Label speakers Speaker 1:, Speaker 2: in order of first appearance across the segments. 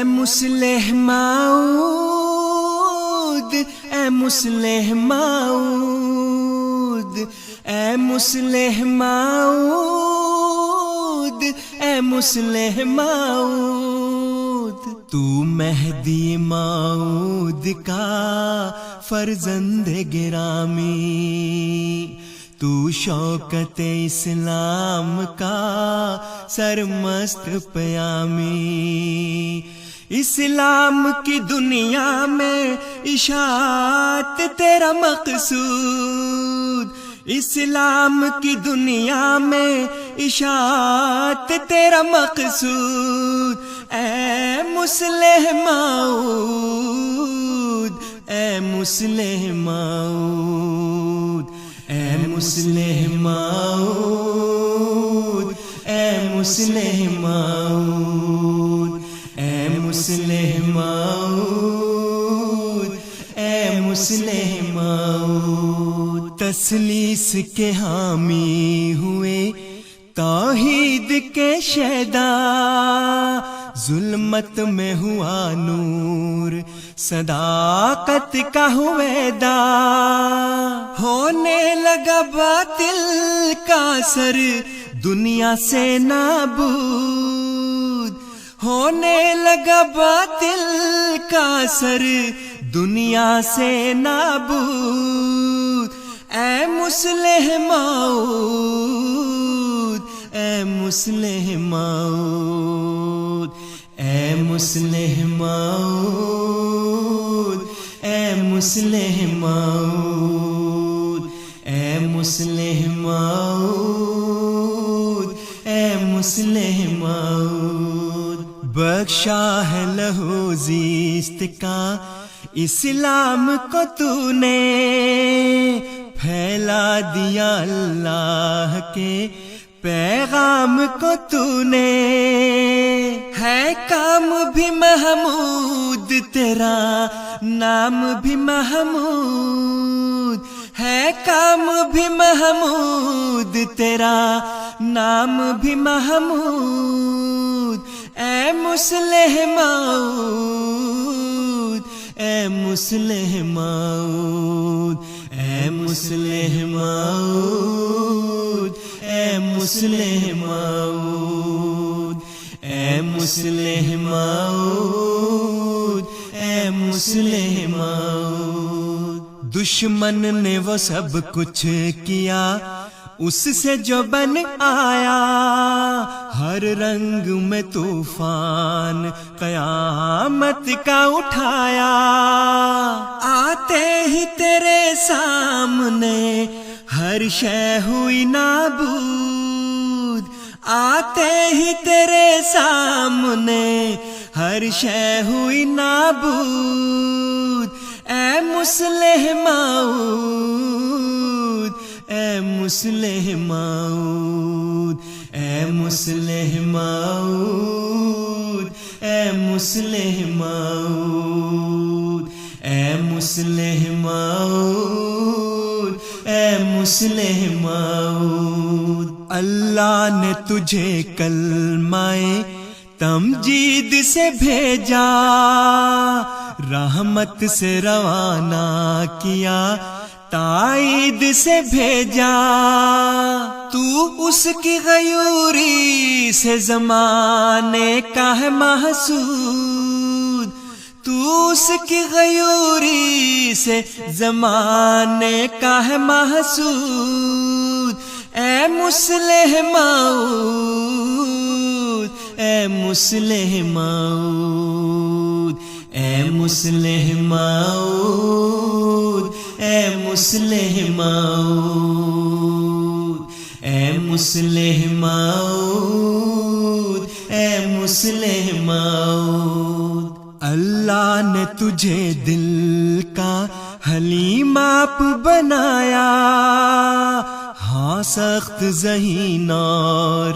Speaker 1: مصلح موعود، اے مصلح موعود، اے مصلح موعود، اے مصلح موعود، تو مہدی موعود کا فرزند گرامی، تو شوکت اسلام کا سرمست پیامی، اسلام کی دنیا میں اشاعت تیرا مقصود، اسلام کی دنیا میں اشاعت تیرا مقصود، اے مصلح موعود، اے مصلح موعود، اے مصلح موعود، اے مصلح موعود، اے مصلح موعود، اے مصلح موعود، تسلیس کے حامی ہوئے، توحید کے شیدا، ظلمت میں ہوا نور، صداقت کا ہویدا، ہونے لگا باطل کا سر دنیا سے نابود، ہونے لگا باطل کا سر دنیا سے نابود، اے مصلح موعود، اے مصلح موعود، اے مصلح موعود، اے مصلح موعود، اے مصلح موعود، اے مصلح موعود، بخشا ہے لہو زیست کا اسلام کو تو نے، پھیلا دیا اللہ کے پیغام کو تو نے، ہے کام بھی محمود تیرا نام بھی محمود، ہے کام بھی محمود تیرا نام بھی محمود، اے مصلح موعود، اے مصلح موعود، اے مصلح موعود، اے مصلح موعود، اے مصلح موعود، اے مصلح موعود، دشمن نے وہ سب کچھ کیا اس سے جو بن آیا، ہر رنگ میں طوفان قیامت کا اٹھایا، آتے ہی تیرے سامنے ہر شے ہوئی نابود، آتے ہی تیرے سامنے ہر شے ہوئی نابود، اے مصلح موعود، اے مصلح موعود، اے مصلح موعود، اے مصلح موعود، اے مصلح موعود، اے مصلح موعود، اللہ نے تجھے کلمہ تمجید سے بھیجا، رحمت سے روانہ کیا، تائید سے بھیجا، تو اس کی غیوری سے زمانے کا ہے محسود، تو اس کی غیوری سے زمانے کا ہے محسود، اے مصلح موعود، اے مصلح موعود، اے مصلح موعود، اے مصلح موعود، اے مصلح موعود، اے مصلح موعود، اللہ نے تجھے دل کا حلیم آپ بنایا، ہاں سخت ذہین اور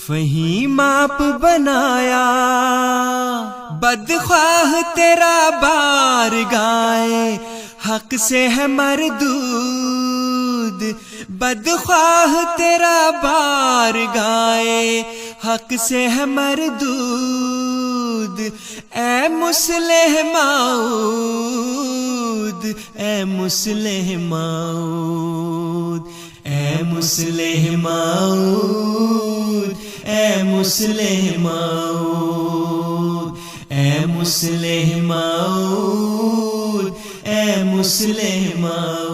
Speaker 1: فہیم آپ بنایا، بدخواہ تیرا بار گائے حق سے ہے مردود، بدخواہ تیرا بار گائے حق سے ہے مردود، اے مسلح ماؤد، اے مسلح ماؤد، اے مسلح ماؤد، اے مسلح ماؤد، اے مسلح ماؤد، اے مسلح ماؤد۔